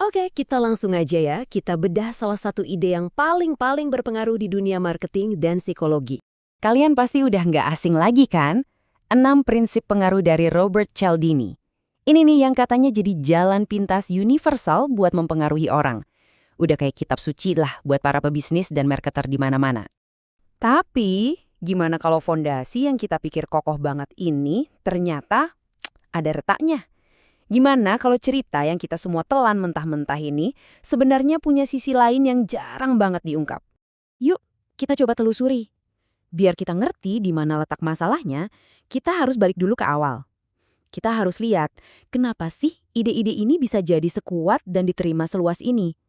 Oke, kita langsung aja ya. Kita bedah salah satu ide yang paling berpengaruh di dunia marketing dan psikologi. Kalian pasti udah nggak asing lagi kan? 6 prinsip pengaruh dari Robert Cialdini. Ini nih yang katanya jadi jalan pintas universal buat mempengaruhi orang. Udah kayak kitab suci lah buat para pebisnis dan marketer di mana-mana. Tapi, gimana kalau fondasi yang kita pikir kokoh banget ini ternyata ada retaknya? Gimana kalau cerita yang kita semua telan mentah-mentah ini sebenarnya punya sisi lain yang jarang banget diungkap? Yuk, kita coba telusuri. Biar kita ngerti di mana letak masalahnya, kita harus balik dulu ke awal. Kita harus lihat, kenapa sih ide-ide ini bisa jadi sekuat dan diterima seluas ini?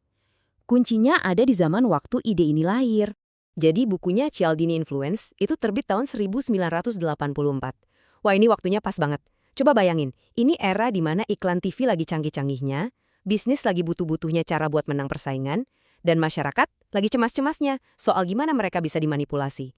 Kuncinya ada di zaman waktu ide ini lahir. Jadi bukunya Cialdini Influence itu terbit tahun 1984. Wah, ini waktunya pas banget. Coba bayangin, ini era di mana iklan TV lagi canggih-canggihnya, bisnis lagi butuh-butuhnya cara buat menang persaingan, dan masyarakat lagi cemas-cemasnya soal gimana mereka bisa dimanipulasi.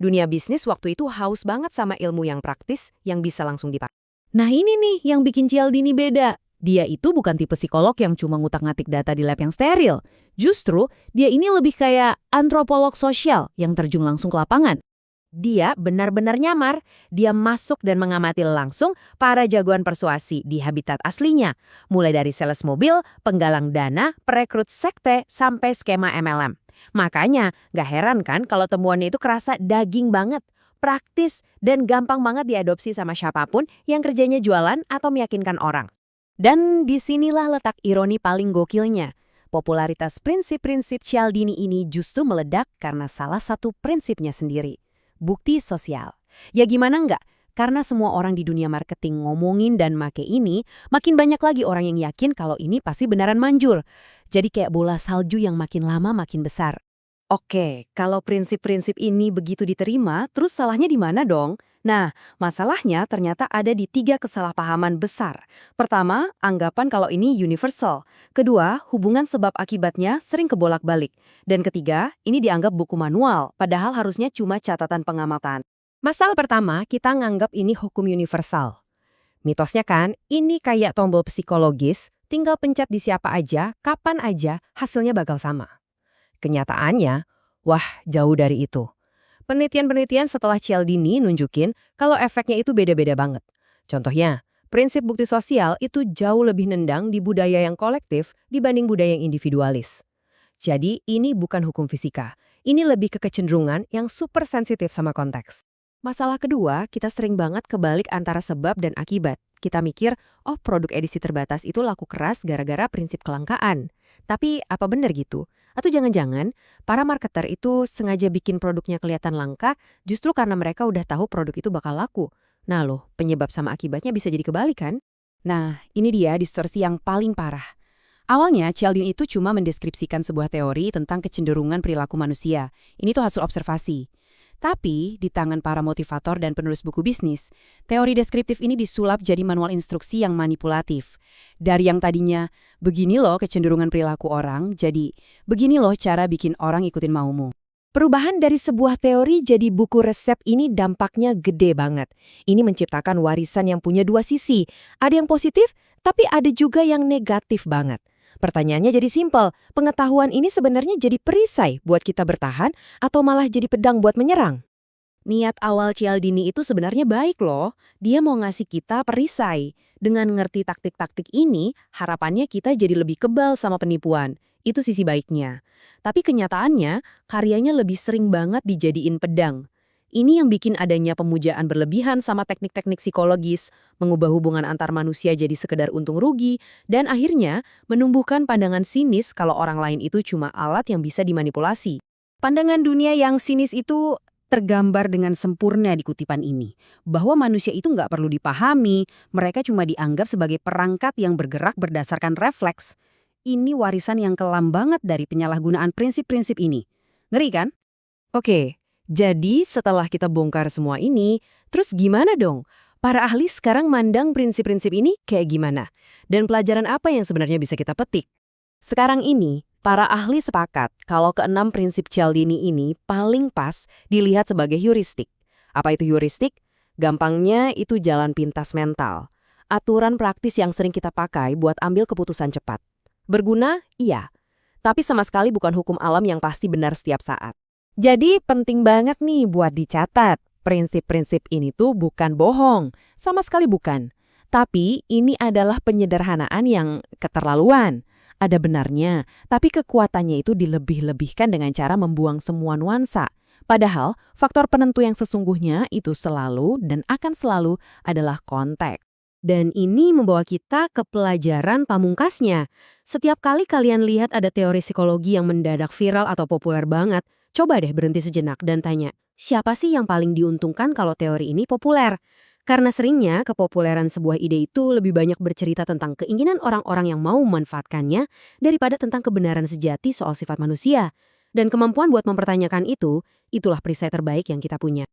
Dunia bisnis waktu itu haus banget sama ilmu yang praktis yang bisa langsung dipakai. Nah ini nih yang bikin Cialdini beda. Dia itu bukan tipe psikolog yang cuma ngutak-ngatik data di lab yang steril. Justru, dia ini lebih kayak antropolog sosial yang terjun langsung ke lapangan. Dia benar-benar nyamar. Dia masuk dan mengamati langsung para jagoan persuasi di habitat aslinya. Mulai dari sales mobil, penggalang dana, perekrut sekte, sampai skema MLM. Makanya, gak heran kan kalau temuannya itu kerasa daging banget, praktis, dan gampang banget diadopsi sama siapapun yang kerjanya jualan atau meyakinkan orang. Dan disinilah letak ironi paling gokilnya. Popularitas prinsip-prinsip Cialdini ini justru meledak karena salah satu prinsipnya sendiri. Bukti sosial. Ya gimana enggak? Karena semua orang di dunia marketing ngomongin dan make ini, makin banyak lagi orang yang yakin kalau ini pasti beneran manjur. Jadi kayak bola salju yang makin lama makin besar. Oke, kalau prinsip-prinsip ini begitu diterima, terus salahnya di mana dong? Nah, masalahnya ternyata ada di 3 kesalahpahaman besar. Pertama, anggapan kalau ini universal. Kedua, hubungan sebab akibatnya sering kebolak-balik. Dan ketiga, ini dianggap buku manual, padahal harusnya cuma catatan pengamatan. Masalah pertama, kita nganggap ini hukum universal. Mitosnya kan, ini kayak tombol psikologis, tinggal pencet di siapa aja, kapan aja, hasilnya bakal sama. Kenyataannya, wah jauh dari itu. Penelitian-penelitian setelah Cialdini nunjukin kalau efeknya itu beda-beda banget. Contohnya, prinsip bukti sosial itu jauh lebih nendang di budaya yang kolektif dibanding budaya yang individualis. Jadi ini bukan hukum fisika, ini lebih ke kecenderungan yang super sensitif sama konteks. Masalah kedua, kita sering banget kebalik antara sebab dan akibat. Kita mikir, oh produk edisi terbatas itu laku keras gara-gara prinsip kelangkaan. Tapi apa benar gitu? Atau jangan-jangan para marketer itu sengaja bikin produknya kelihatan langka justru karena mereka udah tahu produk itu bakal laku. Nah loh, penyebab sama akibatnya bisa jadi kebalik kan? Nah, ini dia distorsi yang paling parah. Awalnya, Cialdini itu cuma mendeskripsikan sebuah teori tentang kecenderungan perilaku manusia. Ini tuh hasil observasi. Tapi, di tangan para motivator dan penulis buku bisnis, teori deskriptif ini disulap jadi manual instruksi yang manipulatif. Dari yang tadinya, begini loh kecenderungan perilaku orang, jadi begini loh cara bikin orang ikutin maumu. Perubahan dari sebuah teori jadi buku resep ini dampaknya gede banget. Ini menciptakan warisan yang punya dua sisi. Ada yang positif, tapi ada juga yang negatif banget. Pertanyaannya jadi simpel, pengetahuan ini sebenarnya jadi perisai buat kita bertahan atau malah jadi pedang buat menyerang? Niat awal Cialdini itu sebenarnya baik loh. Dia mau ngasih kita perisai. Dengan ngerti taktik-taktik ini, harapannya kita jadi lebih kebal sama penipuan. Itu sisi baiknya. Tapi kenyataannya, karyanya lebih sering banget dijadiin pedang. Ini yang bikin adanya pemujaan berlebihan sama teknik-teknik psikologis, mengubah hubungan antar manusia jadi sekedar untung rugi, dan akhirnya menumbuhkan pandangan sinis kalau orang lain itu cuma alat yang bisa dimanipulasi. Pandangan dunia yang sinis itu tergambar dengan sempurna di kutipan ini, bahwa manusia itu nggak perlu dipahami, mereka cuma dianggap sebagai perangkat yang bergerak berdasarkan refleks. Ini warisan yang kelam banget dari penyalahgunaan prinsip-prinsip ini. Ngeri kan? Oke. Jadi setelah kita bongkar semua ini, terus gimana dong? Para ahli sekarang mandang prinsip-prinsip ini kayak gimana? Dan pelajaran apa yang sebenarnya bisa kita petik? Sekarang ini, para ahli sepakat kalau keenam prinsip Cialdini ini paling pas dilihat sebagai heuristik. Apa itu heuristik? Gampangnya itu jalan pintas mental. Aturan praktis yang sering kita pakai buat ambil keputusan cepat. Berguna, iya. Tapi sama sekali bukan hukum alam yang pasti benar setiap saat. Jadi penting banget nih buat dicatat. Prinsip-prinsip ini tuh bukan bohong. Sama sekali bukan. Tapi ini adalah penyederhanaan yang keterlaluan. Ada benarnya, tapi kekuatannya itu dilebih-lebihkan dengan cara membuang semua nuansa. Padahal, faktor penentu yang sesungguhnya itu selalu dan akan selalu adalah konteks. Dan ini membawa kita ke pelajaran pamungkasnya. Setiap kali kalian lihat ada teori psikologi yang mendadak viral atau populer banget, coba deh berhenti sejenak dan tanya, siapa sih yang paling diuntungkan kalau teori ini populer? Karena seringnya kepopuleran sebuah ide itu lebih banyak bercerita tentang keinginan orang-orang yang mau memanfaatkannya daripada tentang kebenaran sejati soal sifat manusia. Dan kemampuan buat mempertanyakan itu, itulah perisai terbaik yang kita punya.